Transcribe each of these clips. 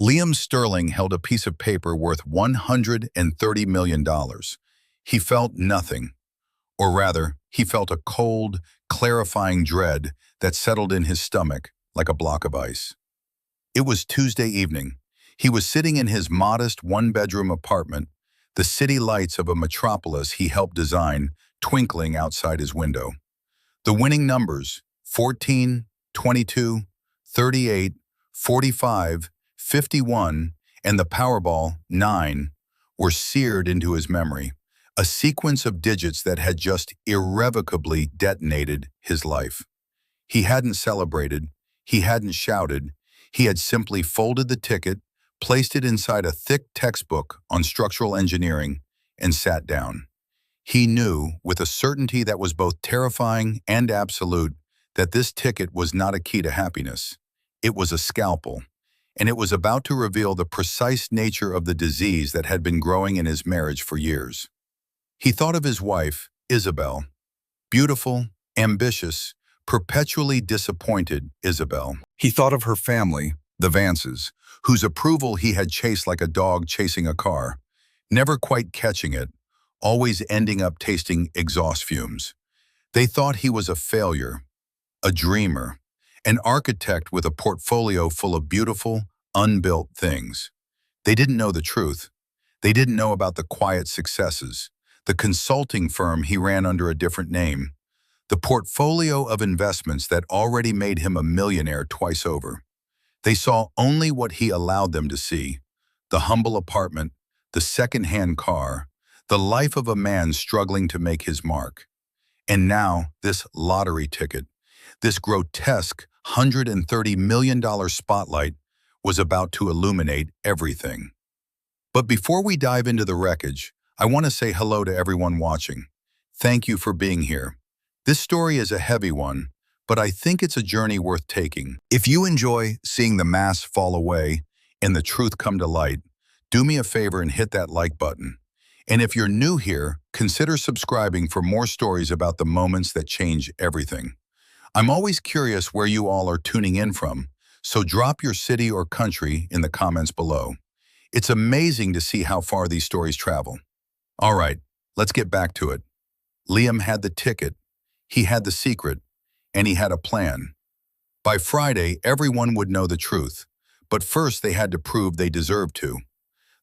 Liam Sterling held a piece of paper worth $130 million. He felt nothing, or rather, he felt a cold, clarifying dread that settled in his stomach like a block of ice. It was Tuesday evening. He was sitting in his modest one-bedroom apartment, the city lights of a metropolis he helped design twinkling outside his window. The winning numbers, 14, 22, 38, 45, 51, and the Powerball, 9, were seared into his memory, a sequence of digits that had just irrevocably detonated his life. He hadn't celebrated, he hadn't shouted, he had simply folded the ticket, placed it inside a thick textbook on structural engineering, and sat down. He knew, with a certainty that was both terrifying and absolute, that this ticket was not a key to happiness. It was a scalpel, and it was about to reveal the precise nature of the disease that had been growing in his marriage for years. He thought of his wife, Isabel. Beautiful, ambitious, perpetually disappointed Isabel. He thought of her family, the Vances, whose approval he had chased like a dog chasing a car, never quite catching it, always ending up tasting exhaust fumes. They thought he was a failure, a dreamer, an architect with a portfolio full of beautiful, unbuilt things. They didn't know the truth. They didn't know about the quiet successes, the consulting firm he ran under a different name, the portfolio of investments that already made him a millionaire twice over. They saw only what he allowed them to see: the humble apartment, the second-hand car, the life of a man struggling to make his mark. And now, this lottery ticket, this grotesque $130 million spotlight, was about to illuminate everything. But before we dive into the wreckage, I want to say hello to everyone watching. Thank you for being here. This story is a heavy one, but I think it's a journey worth taking. If you enjoy seeing the mask fall away and the truth come to light, do me a favor and hit that like button. And if you're new here, consider subscribing for more stories about the moments that change everything. I'm always curious where you all are tuning in from, so drop your city or country in the comments below. It's amazing to see how far these stories travel. All right, let's get back to it. Liam had the ticket, he had the secret, and he had a plan. By Friday, everyone would know the truth, but first they had to prove they deserved to.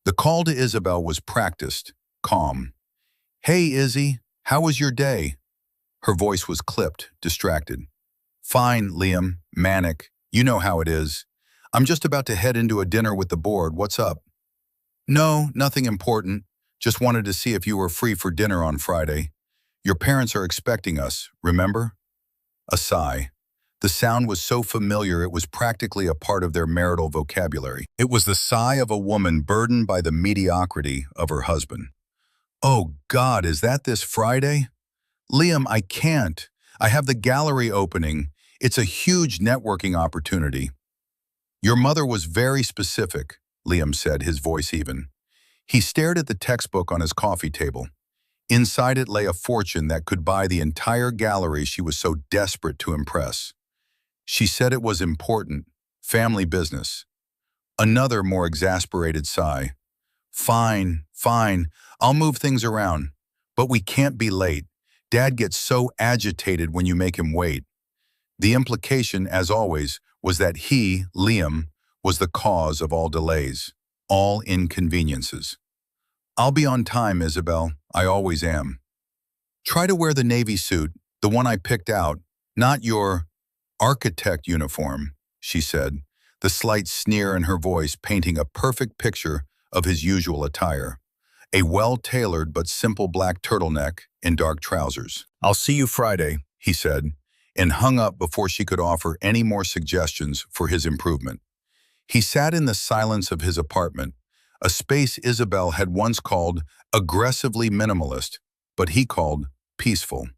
The call to Isabel was practiced, calm. "Hey, Izzy, how was your day?" Her voice was clipped, distracted. "Fine, Liam, manic. You know how it is. I'm just about to head into a dinner with the board. What's up?" "No, nothing important. Just wanted to see if you were free for dinner on Friday. Your parents are expecting us, remember?" A sigh. The sound was so familiar it was practically a part of their marital vocabulary. It was the sigh of a woman burdened by the mediocrity of her husband. "Oh God, is that this Friday?" "Liam, I can't. I have the gallery opening. It's a huge networking opportunity." "Your mother was very specific," Liam said, his voice even. He stared at the textbook on his coffee table. Inside it lay a fortune that could buy the entire gallery she was so desperate to impress. She said it was important, family business. Another more exasperated sigh. Fine, I'll move things around. But we can't be late. Dad gets so agitated when you make him wait." The implication, as always, was that he, Liam, was the cause of all delays, all inconveniences. "I'll be on time, Isabel. I always am." "Try to wear the navy suit, the one I picked out, not your architect uniform," she said, the slight sneer in her voice painting a perfect picture of his usual attire. A well-tailored but simple black turtleneck and dark trousers. "I'll see you Friday," he said, and hung up before she could offer any more suggestions for his improvement. He sat in the silence of his apartment, a space Isabel had once called aggressively minimalist, but he called peaceful.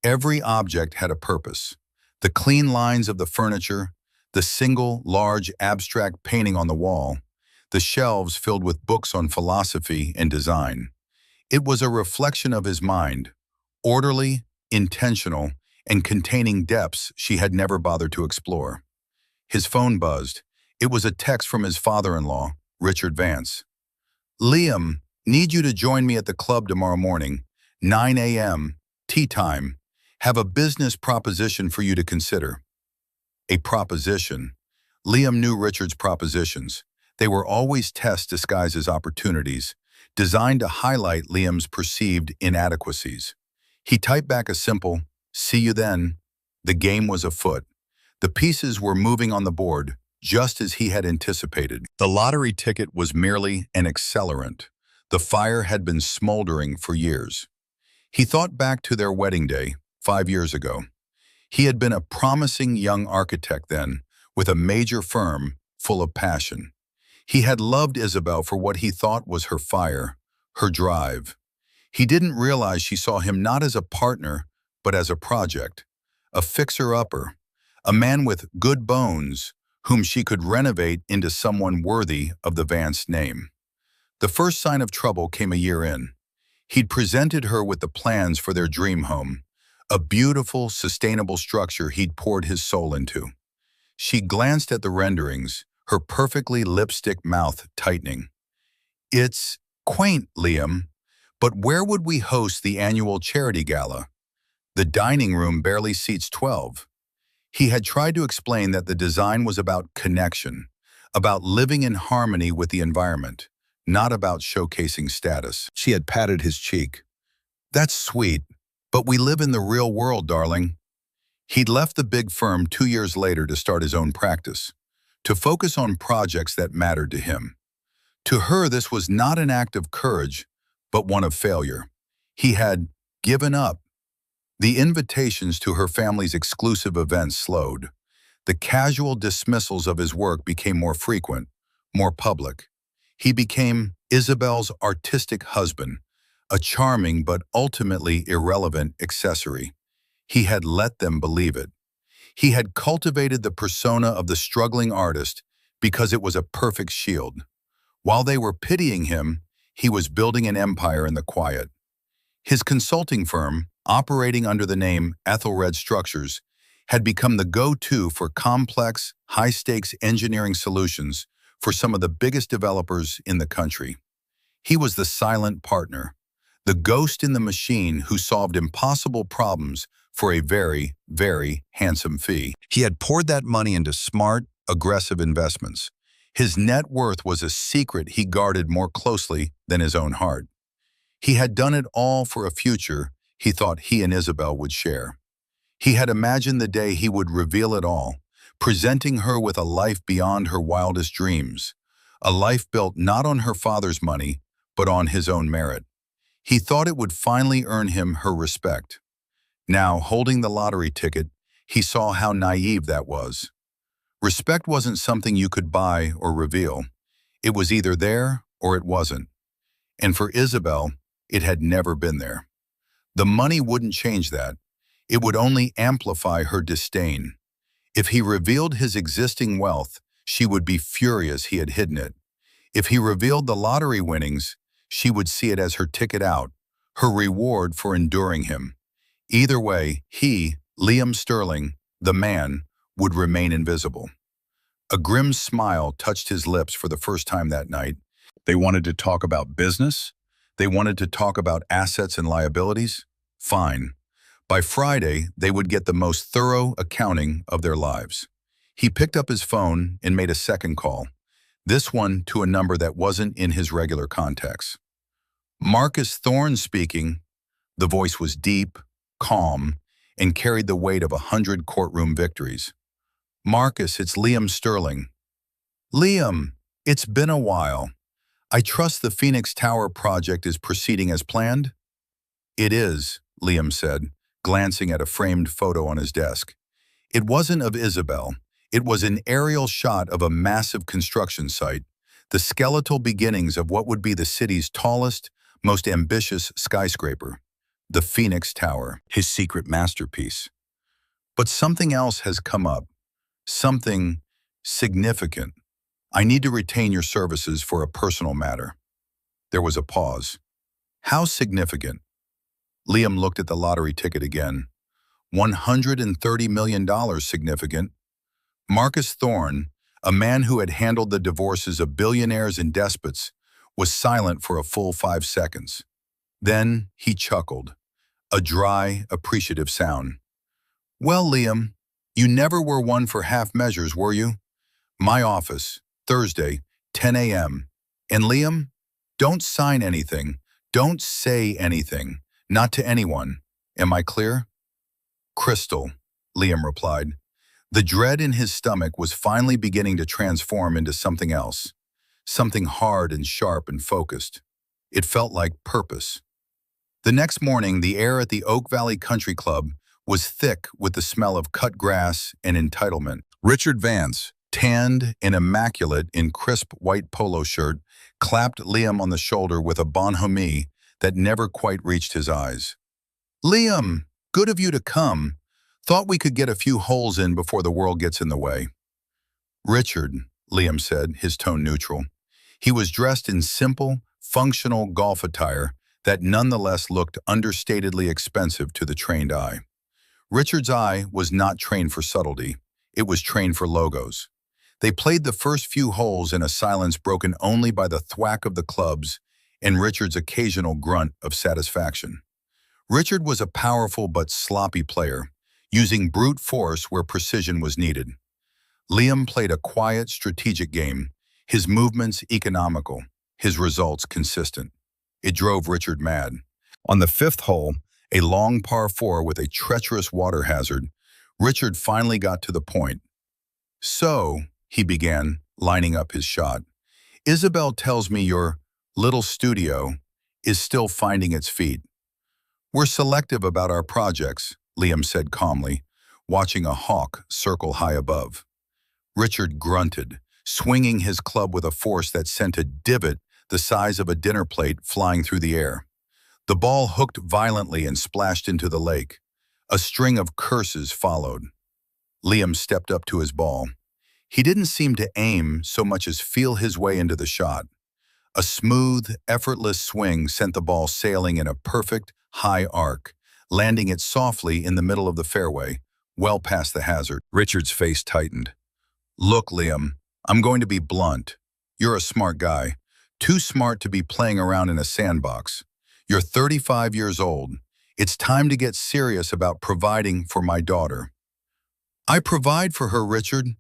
Every object had a purpose. The clean lines of the furniture, the single, large, abstract painting on the wall, the shelves filled with books on philosophy and design. It was a reflection of his mind, orderly, intentional, and containing depths she had never bothered to explore. His phone buzzed. It was a text from his father-in-law, Richard Vance. Liam, need you to join me at the club tomorrow morning, 9 a.m., tea time. Have a business proposition for you to consider. A proposition. Liam knew Richard's propositions. They were always tests disguised as opportunities, designed to highlight Liam's perceived inadequacies. He typed back a simple, "See you then." The game was afoot. The pieces were moving on the board, just as he had anticipated. The lottery ticket was merely an accelerant. The fire had been smoldering for years. He thought back to their wedding day, 5 years ago. He had been a promising young architect then, with a major firm full of passion. He had loved Isabel for what he thought was her fire, her drive. He didn't realize she saw him not as a partner, but as a project, a fixer-upper, a man with good bones, whom she could renovate into someone worthy of the Vance name. The first sign of trouble came a year in. He'd presented her with the plans for their dream home, a beautiful, sustainable structure he'd poured his soul into. She glanced at the renderings, her perfectly lipstick mouth tightening. "It's quaint, Liam, but where would we host the annual charity gala? The dining room barely seats 12. He had tried to explain that the design was about connection, about living in harmony with the environment, not about showcasing status. She had patted his cheek. "That's sweet, but we live in the real world, darling." He'd left the big firm 2 years later to start his own practice, to focus on projects that mattered to him. To her, this was not an act of courage, but one of failure. He had given up. The invitations to her family's exclusive events slowed. The casual dismissals of his work became more frequent, more public. He became Isabel's artistic husband, a charming but ultimately irrelevant accessory. He had let them believe it. He had cultivated the persona of the struggling artist because it was a perfect shield. While they were pitying him, he was building an empire in the quiet. His consulting firm, operating under the name Ethelred Structures, had become the go-to for complex, high-stakes engineering solutions for some of the biggest developers in the country. He was the silent partner, the ghost in the machine who solved impossible problems for a very, very handsome fee. He had poured that money into smart, aggressive investments. His net worth was a secret he guarded more closely than his own heart. He had done it all for a future he thought he and Isabel would share. He had imagined the day he would reveal it all, presenting her with a life beyond her wildest dreams, a life built not on her father's money, but on his own merit. He thought it would finally earn him her respect. Now, holding the lottery ticket, he saw how naive that was. Respect wasn't something you could buy or reveal. It was either there or it wasn't. And for Isabel, it had never been there. The money wouldn't change that. It would only amplify her disdain. If he revealed his existing wealth, she would be furious he had hidden it. If he revealed the lottery winnings, she would see it as her ticket out, her reward for enduring him. Either way, he, Liam Sterling, the man, would remain invisible. A grim smile touched his lips for the first time that night. They wanted to talk about business? They wanted to talk about assets and liabilities? Fine. By Friday, they would get the most thorough accounting of their lives. He picked up his phone and made a second call, this one to a number that wasn't in his regular contacts. "Marcus Thorne speaking." The voice was deep, calm, and carried the weight of 100 courtroom victories. "Marcus, it's Liam Sterling." "Liam, it's been a while. I trust the Phoenix Tower project is proceeding as planned?" "It is," Liam said, glancing at a framed photo on his desk. It wasn't of Isabel. It was an aerial shot of a massive construction site, the skeletal beginnings of what would be the city's tallest, most ambitious skyscraper, the Phoenix Tower, his secret masterpiece. But something else has come up, something significant. "I need to retain your services for a personal matter." There was a pause. "How significant?" Liam looked at the lottery ticket again. $130 million significant. Marcus Thorne, a man who had handled the divorces of billionaires and despots, was silent for a full 5 seconds. Then he chuckled, a dry, appreciative sound. "Well, Liam, you never were one for half measures, were you? My office, Thursday, 10 a.m. And Liam, don't sign anything, don't say anything, not to anyone. Am I clear?" "Crystal," Liam replied. The dread in his stomach was finally beginning to transform into something else, something hard and sharp and focused. It felt like purpose. The next morning, the air at the Oak Valley Country Club was thick with the smell of cut grass and entitlement. Richard Vance, tanned and immaculate in crisp white polo shirt, clapped Liam on the shoulder with a bonhomie that never quite reached his eyes. "Liam, good of you to come. Thought we could get a few holes in before the world gets in the way." "Richard," Liam said, his tone neutral. He was dressed in simple, functional golf attire that nonetheless looked understatedly expensive to the trained eye. Richard's eye was not trained for subtlety. It was trained for logos. They played the first few holes in a silence broken only by the thwack of the clubs and Richard's occasional grunt of satisfaction. Richard was a powerful but sloppy player, using brute force where precision was needed. Liam played a quiet, strategic game, his movements economical, his results consistent. It drove Richard mad. On the fifth hole, a long par 4 with a treacherous water hazard, Richard finally got to the point. "So," he began, lining up his shot, "Isabel tells me your little studio is still finding its feet." "We're selective about our projects," Liam said calmly, watching a hawk circle high above. Richard grunted, swinging his club with a force that sent a divot the size of a dinner plate flying through the air. The ball hooked violently and splashed into the lake. A string of curses followed. Liam stepped up to his ball. He didn't seem to aim so much as feel his way into the shot. A smooth, effortless swing sent the ball sailing in a perfect, high arc, landing it softly in the middle of the fairway, well past the hazard. Richard's face tightened. "Look, Liam, I'm going to be blunt. You're a smart guy. Too smart to be playing around in a sandbox. You're 35 years old. It's time to get serious about providing for my daughter." "I provide for her, Richard."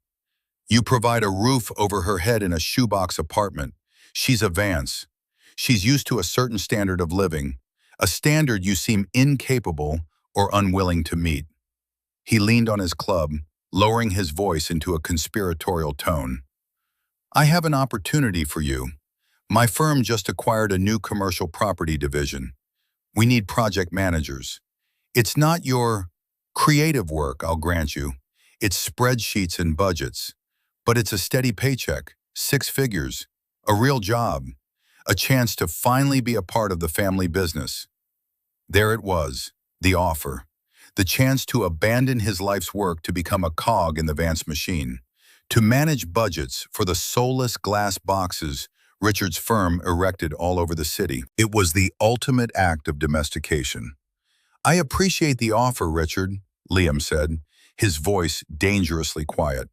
"You provide a roof over her head in a shoebox apartment. She's a Vance. She's used to a certain standard of living, a standard you seem incapable or unwilling to meet." He leaned on his club, lowering his voice into a conspiratorial tone. "I have an opportunity for you. My firm just acquired a new commercial property division. We need project managers. It's not your creative work, I'll grant you. It's spreadsheets and budgets. But it's a steady paycheck, 6 figures, a real job, a chance to finally be a part of the family business." There it was, the offer. The chance to abandon his life's work to become a cog in the Vance machine. To manage budgets for the soulless glass boxes Richard's firm erected all over the city. It was the ultimate act of domestication. "I appreciate the offer, Richard," Liam said, his voice dangerously quiet.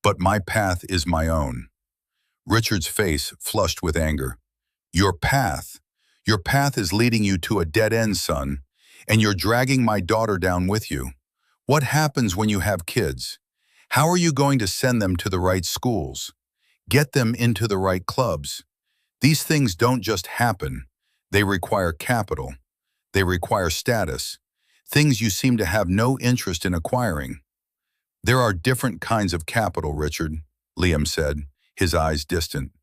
"But my path is my own." Richard's face flushed with anger. "Your path? Your path is leading you to a dead end, son, and you're dragging my daughter down with you. What happens when you have kids? How are you going to send them to the right schools? Get them into the right clubs? These things don't just happen. They require capital. They require status. Things you seem to have no interest in acquiring." "There are different kinds of capital, Richard," Liam said, his eyes distant,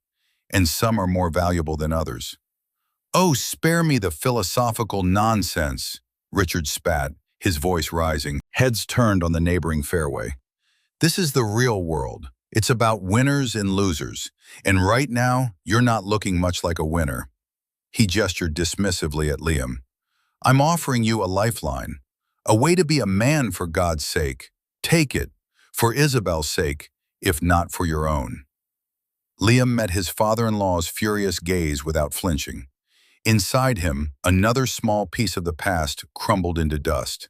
"and some are more valuable than others." "Oh, spare me the philosophical nonsense," Richard spat, his voice rising. Heads turned on the neighboring fairway. "This is the real world. It's about winners and losers, and right now, you're not looking much like a winner." He gestured dismissively at Liam. "I'm offering you a lifeline, a way to be a man for God's sake. Take it, for Isabel's sake, if not for your own." Liam met his father-in-law's furious gaze without flinching. Inside him, another small piece of the past crumbled into dust.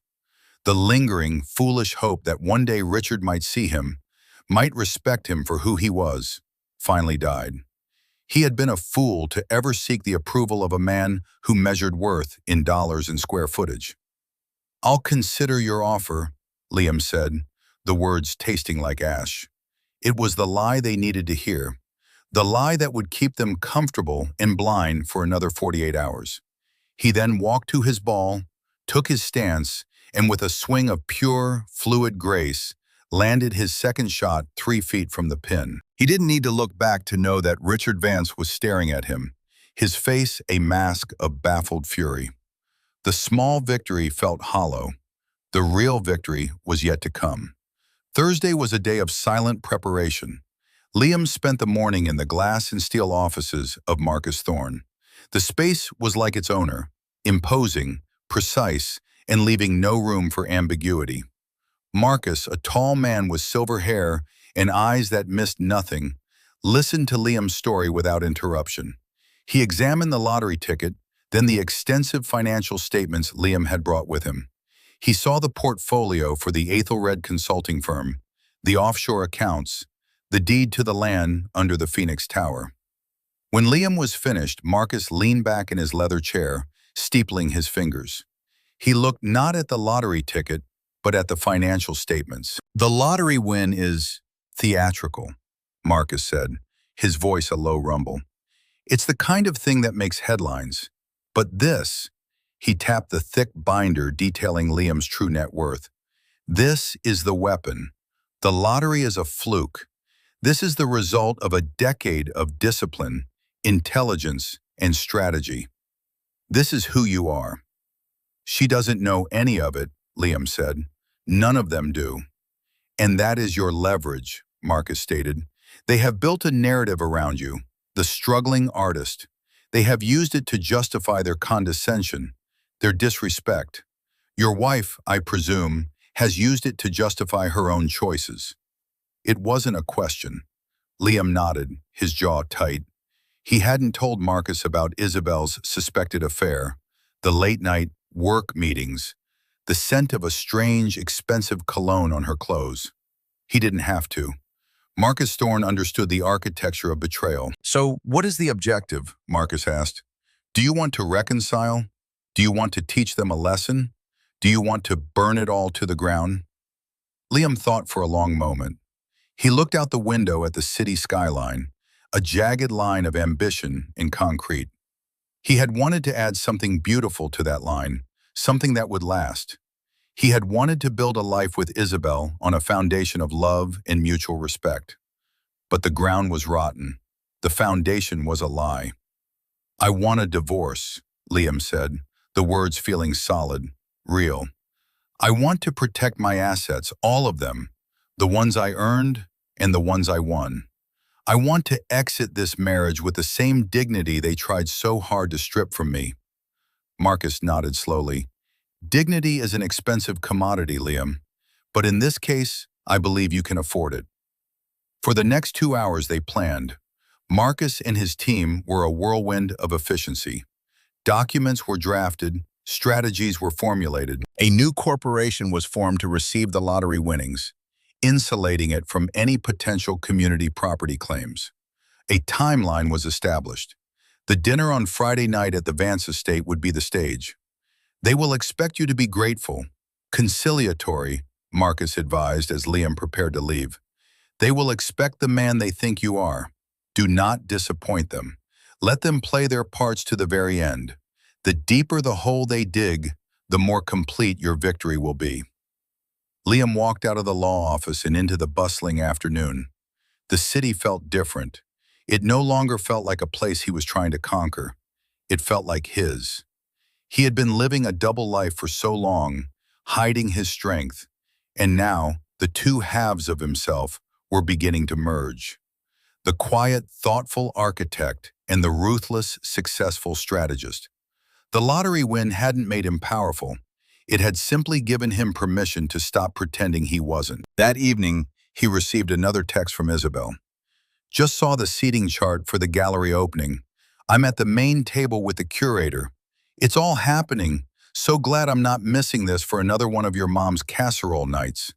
The lingering, foolish hope that one day Richard might see him, might respect him for who he was, finally died. He had been a fool to ever seek the approval of a man who measured worth in dollars and square footage. "I'll consider your offer," Liam said, the words tasting like ash. It was the lie they needed to hear, the lie that would keep them comfortable and blind for another 48 hours. He then walked to his ball, took his stance, and with a swing of pure, fluid grace, landed his second shot 3 feet from the pin. He didn't need to look back to know that Richard Vance was staring at him, his face a mask of baffled fury. The small victory felt hollow. The real victory was yet to come. Thursday was a day of silent preparation. Liam spent the morning in the glass and steel offices of Marcus Thorne. The space was like its owner, imposing, precise, and leaving no room for ambiguity. Marcus, a tall man with silver hair and eyes that missed nothing, listened to Liam's story without interruption. He examined the lottery ticket, then the extensive financial statements Liam had brought with him. He saw the portfolio for the Aethelred consulting firm, the offshore accounts, the deed to the land under the Phoenix Tower. When Liam was finished, Marcus leaned back in his leather chair, steepling his fingers. He looked not at the lottery ticket, but at the financial statements. "The lottery win is theatrical," Marcus said, his voice a low rumble. "It's the kind of thing that makes headlines. But this," he tapped the thick binder detailing Liam's true net worth, "this is the weapon. The lottery is a fluke. This is the result of a decade of discipline, intelligence, and strategy. This is who you are." "She doesn't know any of it," Liam said. "None of them do." "And that is your leverage," Marcus stated. "They have built a narrative around you, the struggling artist. They have used it to justify their condescension, their disrespect. Your wife, I presume, has used it to justify her own choices." It wasn't a question. Liam nodded, his jaw tight. He hadn't told Marcus about Isabel's suspected affair, the late-night work meetings, the scent of a strange, expensive cologne on her clothes. He didn't have to. Marcus Thorne understood the architecture of betrayal. "So, what is the objective?" Marcus asked. "Do you want to reconcile? Do you want to teach them a lesson? Do you want to burn it all to the ground?" Liam thought for a long moment. He looked out the window at the city skyline, a jagged line of ambition in concrete. He had wanted to add something beautiful to that line, something that would last. He had wanted to build a life with Isabel on a foundation of love and mutual respect. But the ground was rotten. The foundation was a lie. "I want a divorce," Liam said, the words feeling solid, real. "I want to protect my assets, all of them, the ones I earned and the ones I won. I want to exit this marriage with the same dignity they tried so hard to strip from me." Marcus nodded slowly. "Dignity is an expensive commodity, Liam, but in this case, I believe you can afford it." For the next 2 hours they planned. Marcus and his team were a whirlwind of efficiency. Documents were drafted, strategies were formulated. A new corporation was formed to receive the lottery winnings, insulating it from any potential community property claims. A timeline was established. The dinner on Friday night at the Vance estate would be the stage. "They will expect you to be grateful, conciliatory," Marcus advised as Liam prepared to leave. "They will expect the man they think you are. Do not disappoint them. Let them play their parts to the very end. The deeper the hole they dig, the more complete your victory will be." Liam walked out of the law office and into the bustling afternoon. The city felt different. It no longer felt like a place he was trying to conquer. It felt like his. He had been living a double life for so long, hiding his strength, and now the two halves of himself were beginning to merge. The quiet, thoughtful architect and the ruthless, successful strategist. The lottery win hadn't made him powerful. It had simply given him permission to stop pretending he wasn't. That evening, he received another text from Isabel. "Just saw the seating chart for the gallery opening. I'm at the main table with the curator. It's all happening. So glad I'm not missing this for another one of your mom's casserole nights."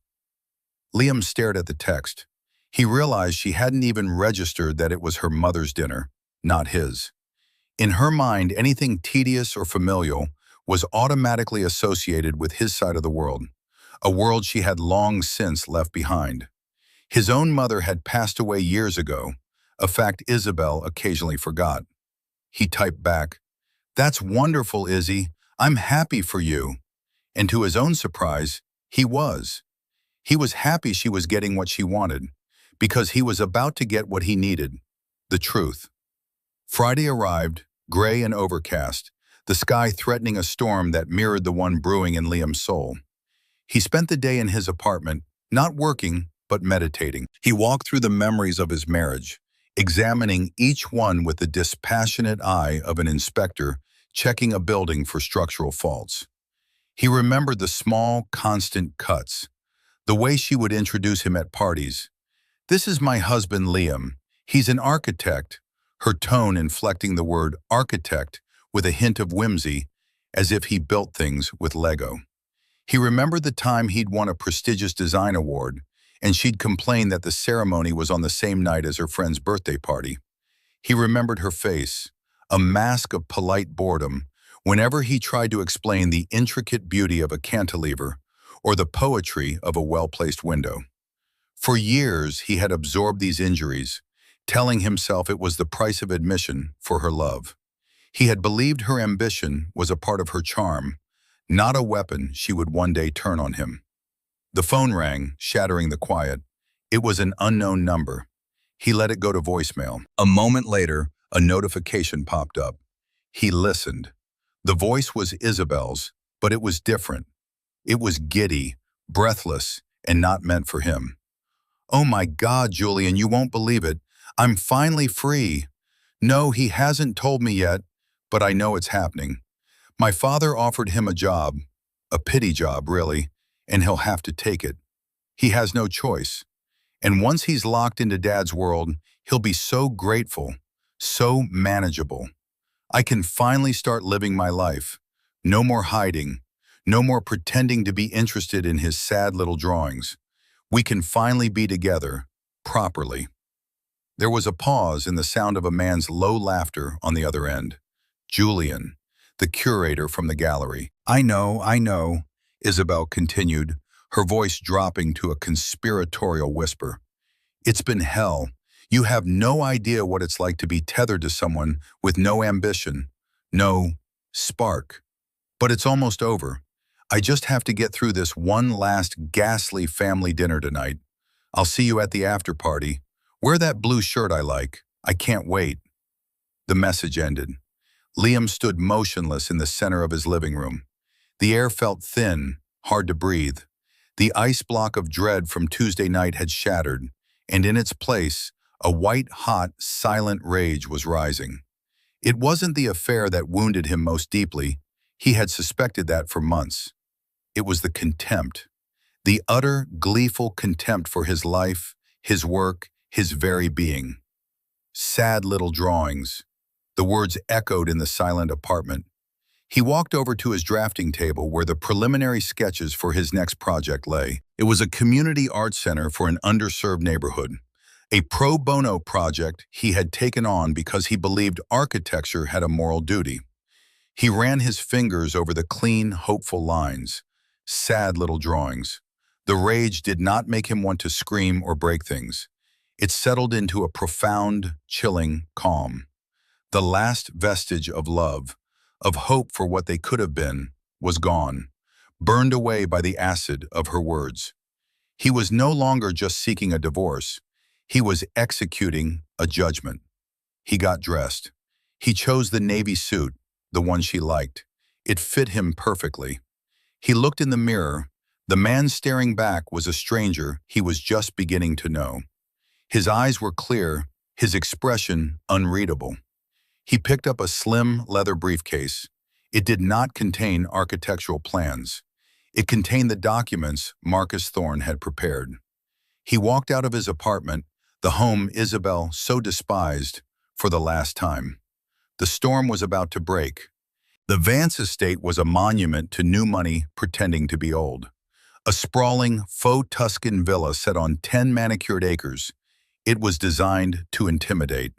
Liam stared at the text. He realized she hadn't even registered that it was her mother's dinner, not his. In her mind, anything tedious or familial was automatically associated with his side of the world, a world she had long since left behind. His own mother had passed away years ago, a fact Isabel occasionally forgot. He typed back, "That's wonderful, Izzy. I'm happy for you." And to his own surprise, he was. He was happy she was getting what she wanted, because he was about to get what he needed, the truth. Friday arrived, gray and overcast, the sky threatening a storm that mirrored the one brewing in Liam's soul. He spent the day in his apartment, not working, but meditating. He walked through the memories of his marriage, examining each one with the dispassionate eye of an inspector checking a building for structural faults. He remembered the small, constant cuts, the way she would introduce him at parties. "This is my husband, Liam. He's an architect," her tone inflecting the word architect with a hint of whimsy, as if he built things with Lego. He remembered the time he'd won a prestigious design award, and she'd complained that the ceremony was on the same night as her friend's birthday party. He remembered her face, a mask of polite boredom, whenever he tried to explain the intricate beauty of a cantilever or the poetry of a well-placed window. For years, he had absorbed these injuries, telling himself it was the price of admission for her love. He had believed her ambition was a part of her charm, not a weapon she would one day turn on him. The phone rang, shattering the quiet. It was an unknown number. He let it go to voicemail. A moment later, a notification popped up. He listened. The voice was Isabel's, but it was different. It was giddy, breathless, and not meant for him. "Oh my God, Julian, you won't believe it. I'm finally free. No, he hasn't told me yet, but I know it's happening. My father offered him a job, a pity job, really, and he'll have to take it. He has no choice. And once he's locked into Dad's world, he'll be so grateful, so manageable. I can finally start living my life. No more hiding. No more pretending to be interested in his sad little drawings. We can finally be together, properly." There was a pause in the sound of a man's low laughter on the other end. Julian, the curator from the gallery. I know, Isabel continued, her voice dropping to a conspiratorial whisper. "It's been hell. You have no idea what it's like to be tethered to someone with no ambition, no spark. But it's almost over. I just have to get through this one last ghastly family dinner tonight. I'll see you at the after party. Wear that blue shirt I like. I can't wait." The message ended. Liam stood motionless in the center of his living room. The air felt thin, hard to breathe. The ice block of dread from Tuesday night had shattered, and in its place, a white-hot, silent rage was rising. It wasn't the affair that wounded him most deeply. He had suspected that for months. It was the contempt, the utter, gleeful contempt for his life, his work, his very being. "Sad little drawings." The words echoed in the silent apartment. He walked over to his drafting table where the preliminary sketches for his next project lay. It was a community art center for an underserved neighborhood, a pro bono project he had taken on because he believed architecture had a moral duty. He ran his fingers over the clean, hopeful lines. Sad little drawings. The rage did not make him want to scream or break things. It settled into a profound, chilling calm. The last vestige of love, of hope for what they could have been, was gone, burned away by the acid of her words. He was no longer just seeking a divorce. He was executing a judgment. He got dressed. He chose the navy suit, the one she liked. It fit him perfectly. He looked in the mirror. The man staring back was a stranger he was just beginning to know. His eyes were clear, his expression unreadable. He picked up a slim leather briefcase. It did not contain architectural plans. It contained the documents Marcus Thorne had prepared. He walked out of his apartment, the home Isabel so despised, for the last time. The storm was about to break. The Vance estate was a monument to new money pretending to be old. A sprawling, faux Tuscan villa set on 10 manicured acres, It was designed to intimidate.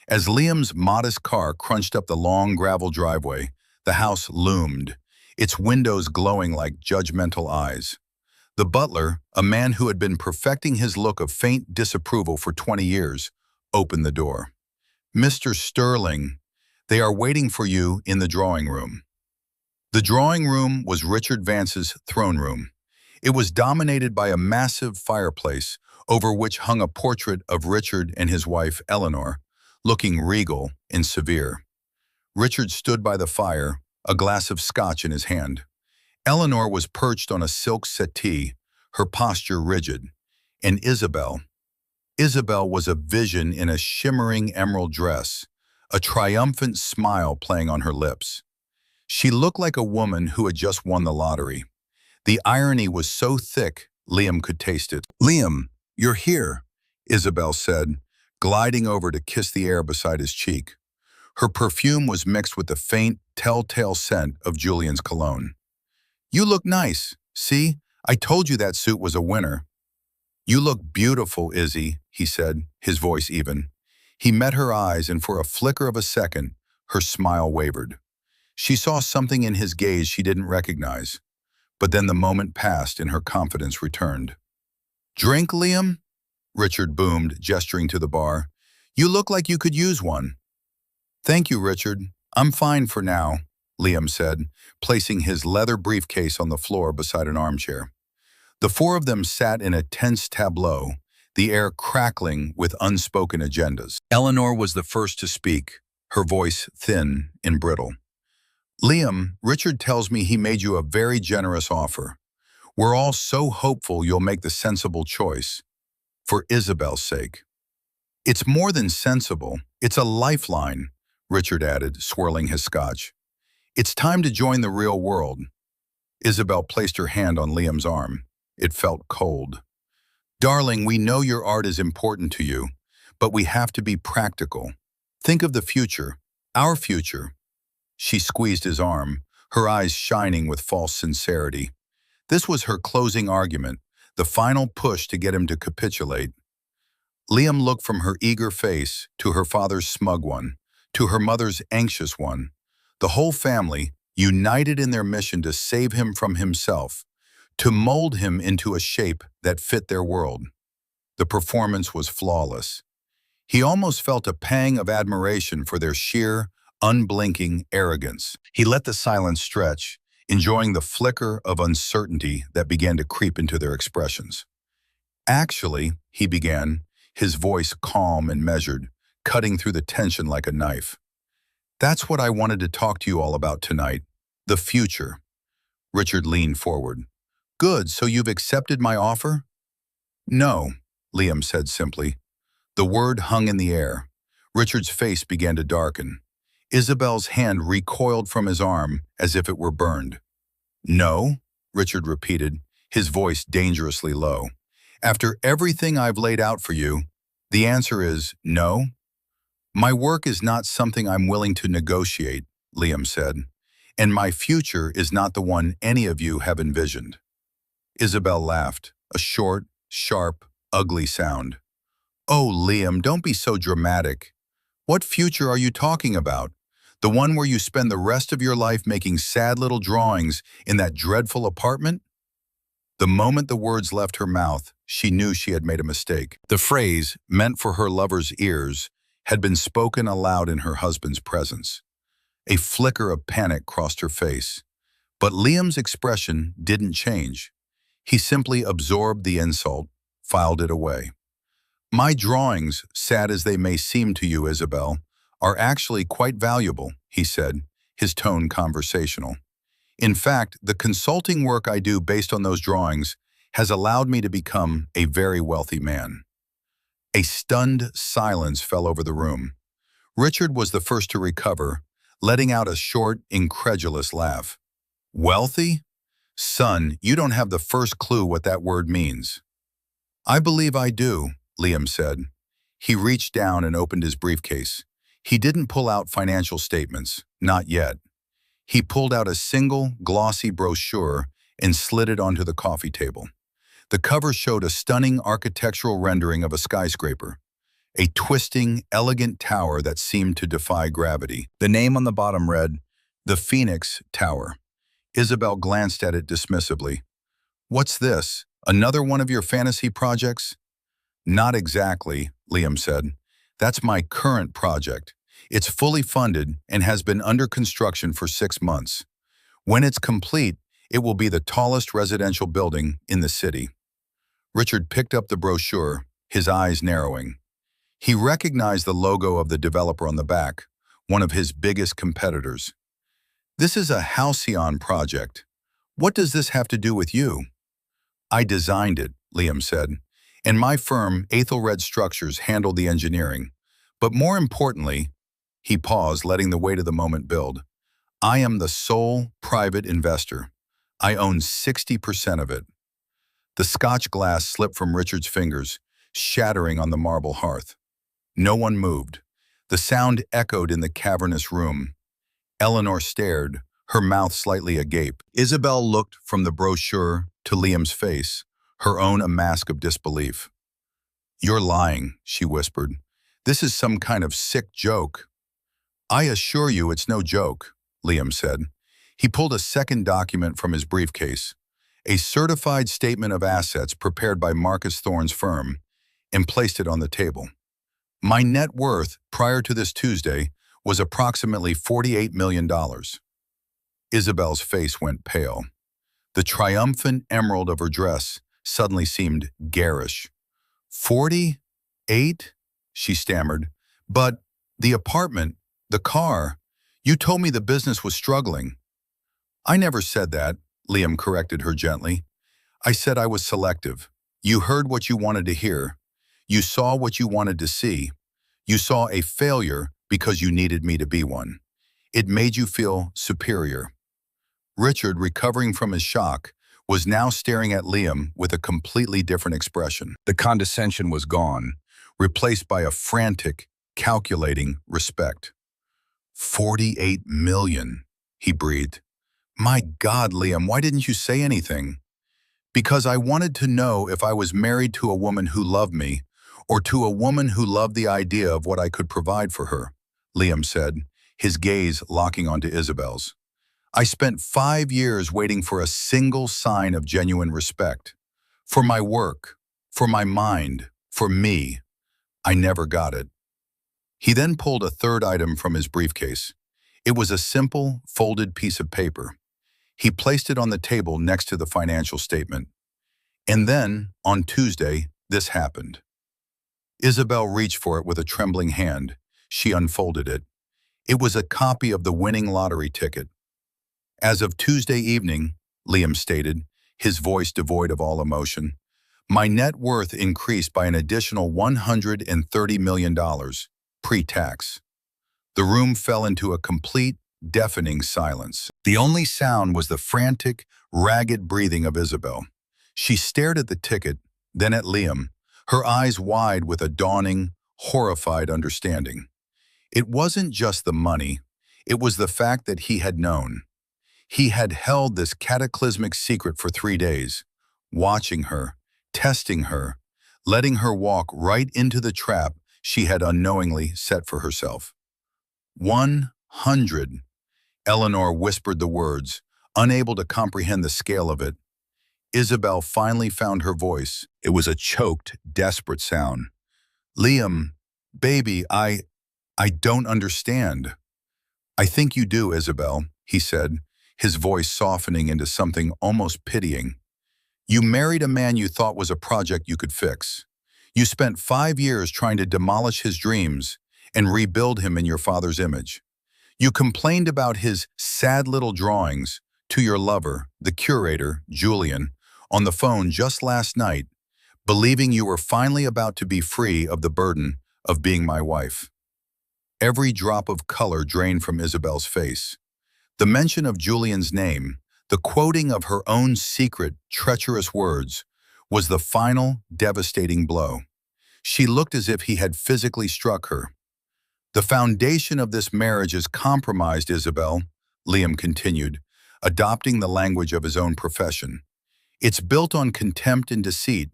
As Liam's modest car crunched up the long gravel driveway, the house loomed, its windows glowing like judgmental eyes. The butler, a man who had been perfecting his look of faint disapproval for 20 years, opened the door. "Mr. Sterling, they are waiting for you in the drawing room." The drawing room was Richard Vance's throne room. It was dominated by a massive fireplace over which hung a portrait of Richard and his wife, Eleanor, looking regal and severe. Richard stood by the fire, a glass of scotch in his hand. Eleanor was perched on a silk settee, her posture rigid, and Isabel was a vision in a shimmering emerald dress, a triumphant smile playing on her lips. She looked like a woman who had just won the lottery. The irony was so thick, Liam could taste it. "Liam, you're here," Isabel said, gliding over to kiss the air beside his cheek. Her perfume was mixed with the faint, telltale scent of Julian's cologne. "You look nice. See, I told you that suit was a winner." "You look beautiful, Izzy," he said, his voice even. He met her eyes, and for a flicker of a second, her smile wavered. She saw something in his gaze she didn't recognize. But then the moment passed and her confidence returned. "Drink, Liam?" Richard boomed, gesturing to the bar. "You look like you could use one." "Thank you, Richard. I'm fine for now," Liam said, placing his leather briefcase on the floor beside an armchair. The four of them sat in a tense tableau, the air crackling with unspoken agendas. Eleanor was the first to speak, her voice thin and brittle. "Liam, Richard tells me he made you a very generous offer. We're all so hopeful you'll make the sensible choice. For Isabel's sake." "It's more than sensible. It's a lifeline," Richard added, swirling his scotch. "It's time to join the real world." Isabel placed her hand on Liam's arm. It felt cold. "Darling, we know your art is important to you, but we have to be practical. Think of the future, our future." She squeezed his arm, her eyes shining with false sincerity. This was her closing argument, the final push to get him to capitulate. Liam looked from her eager face to her father's smug one, to her mother's anxious one. The whole family, united in their mission to save him from himself, to mold him into a shape that fit their world. The performance was flawless. He almost felt a pang of admiration for their sheer, unblinking arrogance. He let the silence stretch, enjoying the flicker of uncertainty that began to creep into their expressions. "Actually," he began, his voice calm and measured, cutting through the tension like a knife. "That's what I wanted to talk to you all about tonight. The future." Richard leaned forward. "Good, so you've accepted my offer?" "No," Liam said simply. The word hung in the air. Richard's face began to darken. Isabel's hand recoiled from his arm as if it were burned. "No," Richard repeated, his voice dangerously low. "After everything I've laid out for you, the answer is no. My work is not something I'm willing to negotiate," Liam said, "and my future is not the one any of you have envisioned." Isabel laughed, a short, sharp, ugly sound. "Oh, Liam, don't be so dramatic. What future are you talking about? The one where you spend the rest of your life making sad little drawings in that dreadful apartment?" The moment the words left her mouth, she knew she had made a mistake. The phrase, meant for her lover's ears, had been spoken aloud in her husband's presence. A flicker of panic crossed her face. But Liam's expression didn't change. He simply absorbed the insult, filed it away. "My drawings, sad as they may seem to you, Isabel, are actually quite valuable," he said, his tone conversational. "In fact, the consulting work I do based on those drawings has allowed me to become a very wealthy man." A stunned silence fell over the room. Richard was the first to recover, letting out a short, incredulous laugh. "Wealthy? Son, you don't have the first clue what that word means." "I believe I do," Liam said. He reached down and opened his briefcase. He didn't pull out financial statements, not yet. He pulled out a single, glossy brochure and slid it onto the coffee table. The cover showed a stunning architectural rendering of a skyscraper. a twisting, elegant tower that seemed to defy gravity. The name on the bottom read, "The Phoenix Tower." Isabel glanced at it dismissively. "What's this? Another one of your fantasy projects?" "Not exactly," Liam said. "That's my current project. It's fully funded and has been under construction for 6 months. When it's complete, it will be the tallest residential building in the city." Richard picked up the brochure, his eyes narrowing. He recognized the logo of the developer on the back, one of his biggest competitors. "This is a halcyon project. What does this have to do with you?" "I designed it," Liam said, "and my firm, Aethelred Structures, handled the engineering. But more importantly," he paused, letting the weight of the moment build, "I am the sole private investor. I own 60% of it." The Scotch glass slipped from Richard's fingers, shattering on the marble hearth. No one moved. The sound echoed in the cavernous room. Eleanor stared, her mouth slightly agape. Isabel looked from the brochure to Liam's face, her own a mask of disbelief. "You're lying," she whispered. "This is some kind of sick joke." "I assure you it's no joke," Liam said. He pulled a second document from his briefcase, a certified statement of assets prepared by Marcus Thorne's firm, and placed it on the table. "My net worth prior to this Tuesday was approximately $48 million. Isabel's face went pale. The triumphant emerald of her dress suddenly seemed garish. "48?" she stammered. "But the apartment, the car, you told me the business was struggling." "I never said that," Liam corrected her gently. "I said I was selective. You heard what you wanted to hear. You saw what you wanted to see. You saw a failure because you needed me to be one. It made you feel superior." Richard, recovering from his shock, was now staring at Liam with a completely different expression. The condescension was gone, replaced by a frantic, calculating respect. "48 million, he breathed. "My God, Liam, why didn't you say anything?" "Because I wanted to know if I was married to a woman who loved me, or to a woman who loved the idea of what I could provide for her," Liam said, his gaze locking onto Isabel's. "I spent 5 years waiting for a single sign of genuine respect. For my work, for my mind, for me. I never got it." He then pulled a third item from his briefcase. It was a simple, folded piece of paper. He placed it on the table next to the financial statement. And then, on Tuesday, this happened. Isabel reached for it with a trembling hand. She unfolded it. It was a copy of the winning lottery ticket. "As of Tuesday evening," Liam stated, his voice devoid of all emotion, "my net worth increased by an additional $130 million, pre-tax." The room fell into a complete, deafening silence. The only sound was the frantic, ragged breathing of Isabel. She stared at the ticket, then at Liam, her eyes wide with a dawning, horrified understanding. It wasn't just the money, it was the fact that he had known. He had held this cataclysmic secret for 3 days, watching her, testing her, letting her walk right into the trap she had unknowingly set for herself. 100. Eleanor whispered the words, unable to comprehend the scale of it. Isabel finally found her voice. It was a choked, desperate sound. "Liam, baby, I don't understand." "I think you do, Isabel," he said, his voice softening into something almost pitying. "You married a man you thought was a project you could fix. You spent 5 years trying to demolish his dreams and rebuild him in your father's image. You complained about his sad little drawings to your lover, the curator, Julian, on the phone just last night, believing you were finally about to be free of the burden of being my wife." Every drop of color drained from Isabel's face. The mention of Julian's name, the quoting of her own secret, treacherous words, was the final, devastating blow. She looked as if he had physically struck her. "The foundation of this marriage is compromised, Isabel," Liam continued, adopting the language of his own profession. "It's built on contempt and deceit,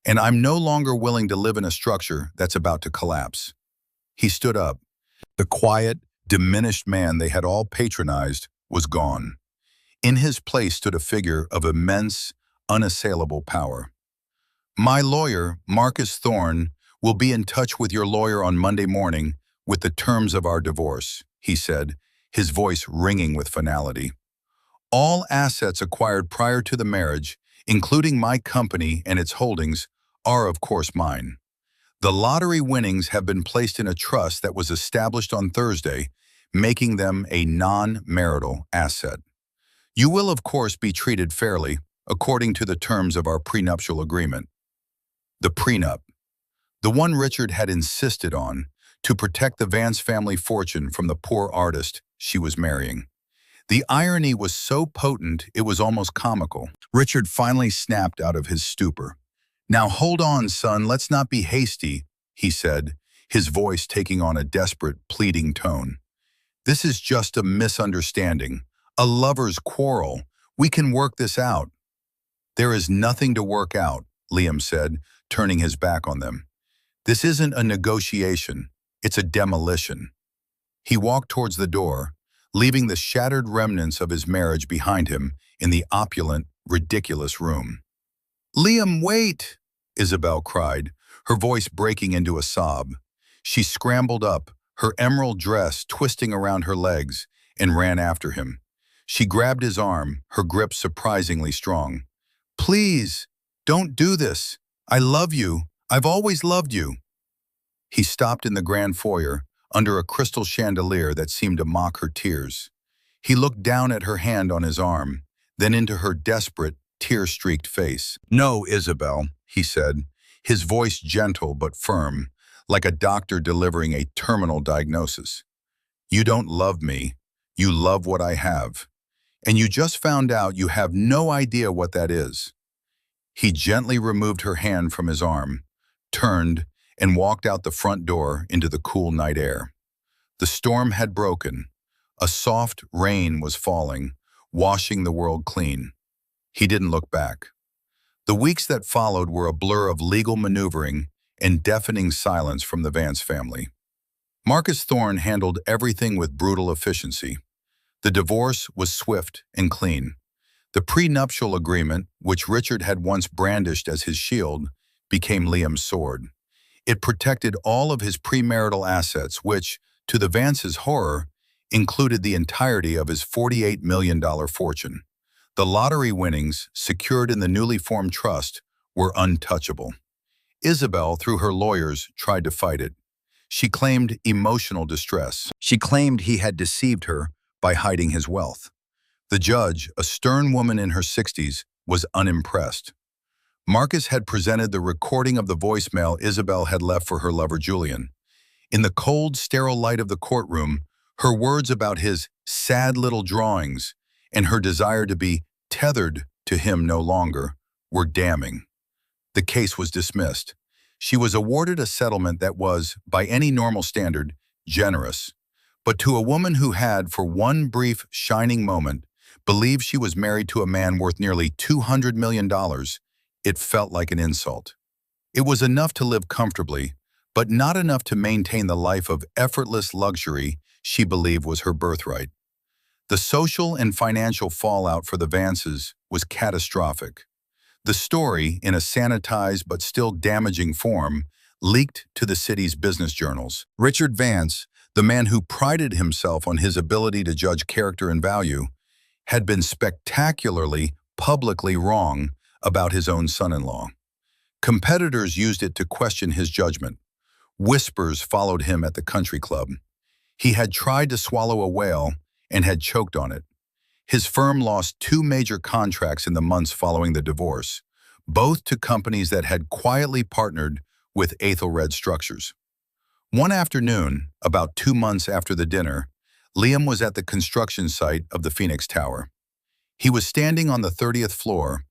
and I'm no longer willing to live in a structure that's about to collapse. He stood up. The quiet, diminished man they had all patronized was gone. In his place stood a figure of immense, unassailable power. My lawyer, Marcus Thorne, will be in touch with your lawyer on Monday morning with the terms of our divorce, he said, his voice ringing with finality. All assets acquired prior to the marriage, including my company and its holdings, are of course mine. The lottery winnings have been placed in a trust that was established on Thursday, making them a non-marital asset. You will of course be treated fairly, according to the terms of our prenuptial agreement. The prenup, the one Richard had insisted on, to protect the Vance family fortune from the poor artist she was marrying. The irony was so potent it was almost comical. Richard finally snapped out of his stupor. Now hold on, son, let's not be hasty, he said, his voice taking on a desperate, pleading tone. This is just a misunderstanding, a lover's quarrel. We can work this out. There is nothing to work out, Liam said, turning his back on them. This isn't a negotiation, it's a demolition. He walked towards the door, leaving the shattered remnants of his marriage behind him in the opulent, ridiculous room. Liam, wait, Isabel cried, her voice breaking into a sob. She scrambled up, her emerald dress twisting around her legs, and ran after him. She grabbed his arm, her grip surprisingly strong. Please, don't do this. I love you. I've always loved you. He stopped in the grand foyer, under a crystal chandelier that seemed to mock her tears. He looked down at her hand on his arm, then into her desperate, tear-streaked face. No, Isabel, he said, his voice gentle but firm, like a doctor delivering a terminal diagnosis. You don't love me. You love what I have. And you just found out you have no idea what that is. He gently removed her hand from his arm, turned, and walked out the front door into the cool night air. The storm had broken. A soft rain was falling, washing the world clean. He didn't look back. The weeks that followed were a blur of legal maneuvering and deafening silence from the Vance family. Marcus Thorne handled everything with brutal efficiency. The divorce was swift and clean. The prenuptial agreement, which Richard had once brandished as his shield, became Liam's sword. It protected all of his premarital assets, which, to the Vance's horror, included the entirety of his $48 million fortune. The lottery winnings, secured in the newly formed trust, were untouchable. Isabel, through her lawyers, tried to fight it. She claimed emotional distress. She claimed he had deceived her by hiding his wealth. The judge, a stern woman in her 60s, was unimpressed. Marcus had presented the recording of the voicemail Isabel had left for her lover Julian. In the cold, sterile light of the courtroom, her words about his sad little drawings and her desire to be tethered to him no longer were damning. The case was dismissed. She was awarded a settlement that was, by any normal standard, generous. But to a woman who had, for one brief, shining moment, believed she was married to a man worth nearly $200 million, it felt like an insult. It was enough to live comfortably, but not enough to maintain the life of effortless luxury she believed was her birthright. The social and financial fallout for the Vances was catastrophic. The story, in a sanitized but still damaging form, leaked to the city's business journals. Richard Vance, the man who prided himself on his ability to judge character and value, had been spectacularly, publicly wrong about his own son-in-law. Competitors used it to question his judgment. Whispers followed him at the country club. He had tried to swallow a whale and had choked on it. His firm lost 2 major contracts in the months following the divorce, both to companies that had quietly partnered with Aethelred Structures. One afternoon, about 2 months after the dinner, Liam was at the construction site of the Phoenix Tower. He was standing on the 30th floor,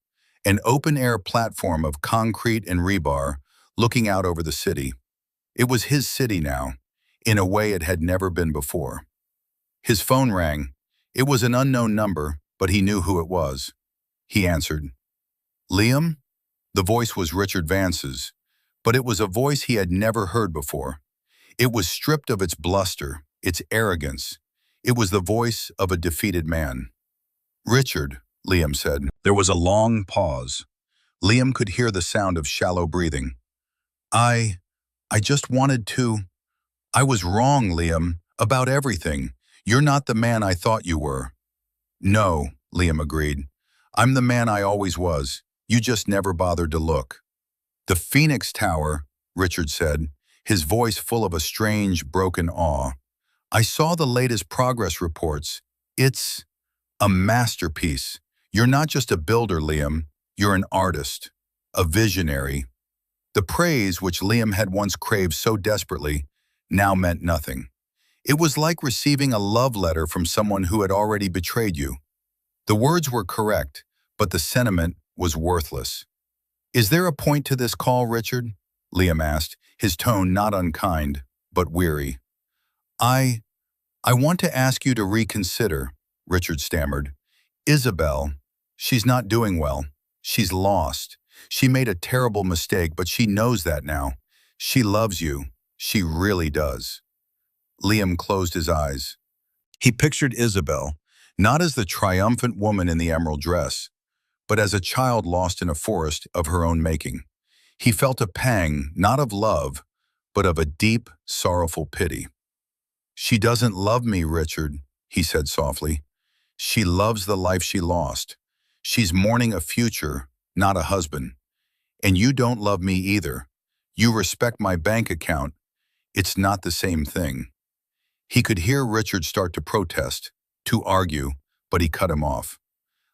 an open-air platform of concrete and rebar looking out over the city. It was his city now, in a way it had never been before. His phone rang. It was an unknown number, but he knew who it was. He answered. Liam? The voice was Richard Vance's, but it was a voice he had never heard before. It was stripped of its bluster, its arrogance. It was the voice of a defeated man. "Richard," Liam said. There was a long pause. Liam could hear the sound of shallow breathing. I just wanted to. I was wrong, Liam, about everything. You're not the man I thought you were." "No," Liam agreed. "I'm the man I always was. You just never bothered to look." "The Phoenix Tower," Richard said, his voice full of a strange, broken awe. "I saw the latest progress reports. It's a masterpiece. You're not just a builder, Liam. You're an artist, a visionary." The praise which Liam had once craved so desperately now meant nothing. It was like receiving a love letter from someone who had already betrayed you. The words were correct, but the sentiment was worthless. "Is there a point to this call, Richard?" Liam asked, his tone not unkind, but weary. I want to ask you to reconsider," Richard stammered. "Isabel, she's not doing well. She's lost. She made a terrible mistake, but she knows that now. She loves you. She really does." Liam closed his eyes. He pictured Isabel, not as the triumphant woman in the emerald dress, but as a child lost in a forest of her own making. He felt a pang, not of love, but of a deep, sorrowful pity. "She doesn't love me, Richard," he said softly. "She loves the life she lost. She's mourning a future, not a husband. And you don't love me either. You respect my bank account. It's not the same thing." He could hear Richard start to protest, to argue, but he cut him off.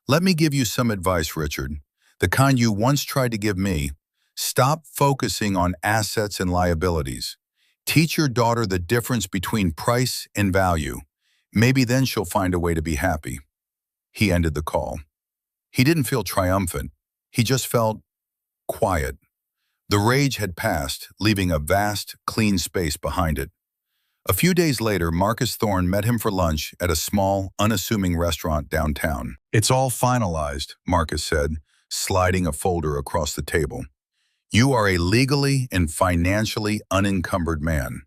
"Let me give you some advice, Richard, the kind you once tried to give me. Stop focusing on assets and liabilities. Teach your daughter the difference between price and value. Maybe then she'll find a way to be happy." He ended the call. He didn't feel triumphant. He just felt quiet. The rage had passed, leaving a vast, clean space behind it. A few days later, Marcus Thorne met him for lunch at a small, unassuming restaurant downtown. "It's all finalized," Marcus said, sliding a folder across the table. "You are a legally and financially unencumbered man."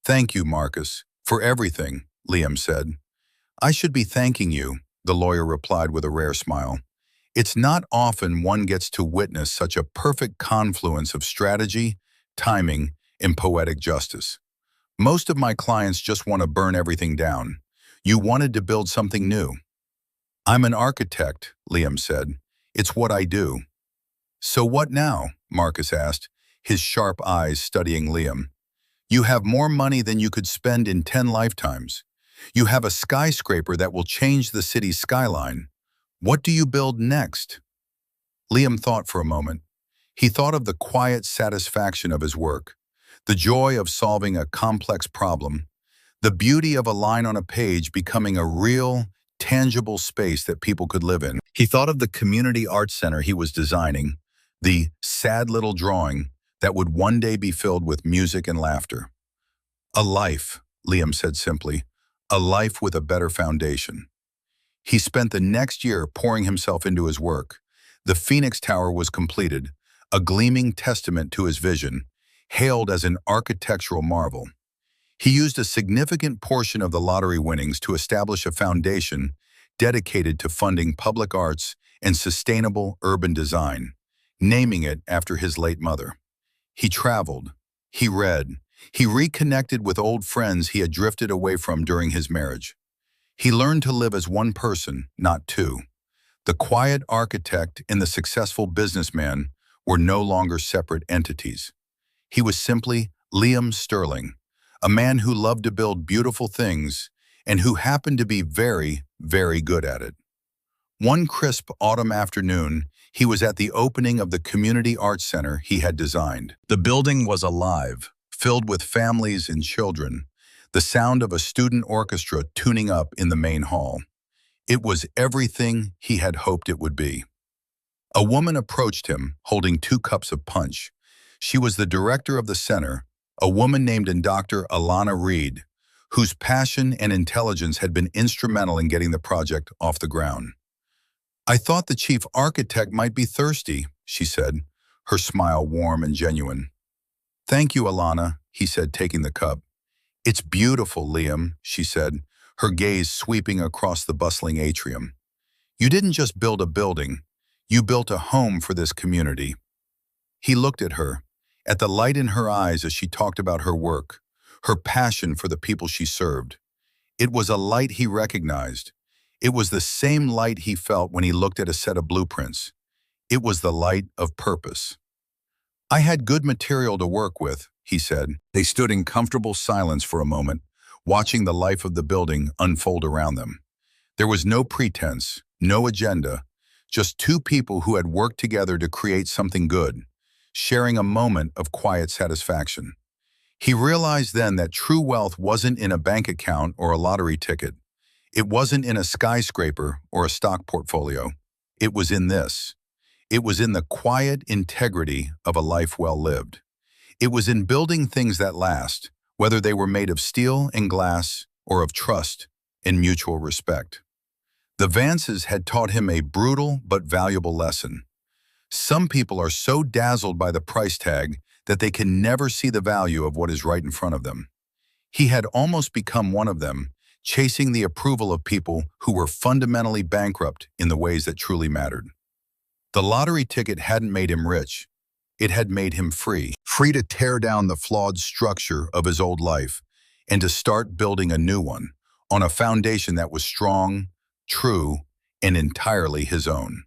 "Thank you, Marcus, for everything," Liam said. "I should be thanking you," the lawyer replied with a rare smile. "It's not often one gets to witness such a perfect confluence of strategy, timing, and poetic justice. Most of my clients just want to burn everything down. You wanted to build something new." "I'm an architect," Liam said. "It's what I do." "So what now?" Marcus asked, his sharp eyes studying Liam. "You have more money than you could spend in 10 lifetimes. You have a skyscraper that will change the city's skyline. What do you build next?" Liam thought for a moment. He thought of the quiet satisfaction of his work, the joy of solving a complex problem, the beauty of a line on a page becoming a real, tangible space that people could live in. He thought of the community art center he was designing, the sad little drawing that would one day be filled with music and laughter. "A life," Liam said simply, "a life with a better foundation." He spent the next year pouring himself into his work. The Phoenix Tower was completed, a gleaming testament to his vision, hailed as an architectural marvel. He used a significant portion of the lottery winnings to establish a foundation dedicated to funding public arts and sustainable urban design, naming it after his late mother. He traveled, he read, he reconnected with old friends he had drifted away from during his marriage. He learned to live as one person, not two. The quiet architect and the successful businessman were no longer separate entities. He was simply Liam Sterling, a man who loved to build beautiful things and who happened to be very, very good at it. One crisp autumn afternoon, he was at the opening of the community arts center he had designed. The building was alive, filled with families and children, the sound of a student orchestra tuning up in the main hall. It was everything he had hoped it would be. A woman approached him, holding 2 cups of punch. She was the director of the center, a woman named Dr. Alana Reed, whose passion and intelligence had been instrumental in getting the project off the ground. "I thought the chief architect might be thirsty," she said, her smile warm and genuine. "Thank you, Alana," he said, taking the cup. "It's beautiful, Liam," she said, her gaze sweeping across the bustling atrium. "You didn't just build a building, you built a home for this community." He looked at the light in her eyes as she talked about her work, her passion for the people she served. It was a light he recognized. It was the same light he felt when he looked at a set of blueprints. It was the light of purpose. "I had good material to work with," he said. They stood in comfortable silence for a moment, watching the life of the building unfold around them. There was no pretense, no agenda, just two people who had worked together to create something good, sharing a moment of quiet satisfaction. He realized then that true wealth wasn't in a bank account or a lottery ticket. It wasn't in a skyscraper or a stock portfolio. It was in this. It was in the quiet integrity of a life well lived. It was in building things that last, whether they were made of steel and glass or of trust and mutual respect. The Vances had taught him a brutal but valuable lesson. Some people are so dazzled by the price tag that they can never see the value of what is right in front of them. He had almost become one of them, chasing the approval of people who were fundamentally bankrupt in the ways that truly mattered. The lottery ticket hadn't made him rich. It had made him free. Free to tear down the flawed structure of his old life and to start building a new one on a foundation that was strong, true, and entirely his own.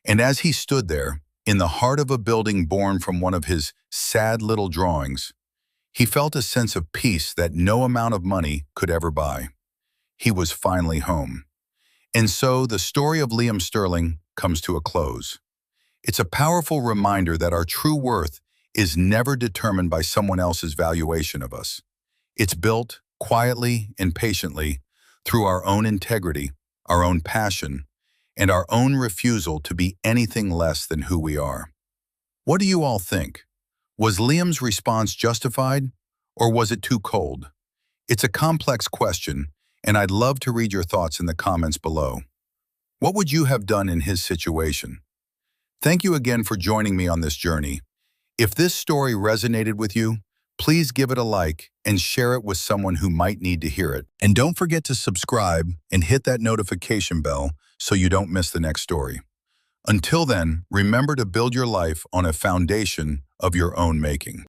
And as he stood there, in the heart of a building born from one of his sad little drawings, he felt a sense of peace that no amount of money could ever buy. He was finally home. And so the story of Liam Sterling comes to a close. It's a powerful reminder that our true worth is never determined by someone else's valuation of us. It's built quietly and patiently through our own integrity, our own passion, and our own refusal to be anything less than who we are. What do you all think? Was Liam's response justified, or was it too cold? It's a complex question, and I'd love to read your thoughts in the comments below. What would you have done in his situation? Thank you again for joining me on this journey. If this story resonated with you, please give it a like and share it with someone who might need to hear it. And don't forget to subscribe and hit that notification bell so you don't miss the next story. Until then, remember to build your life on a foundation of your own making.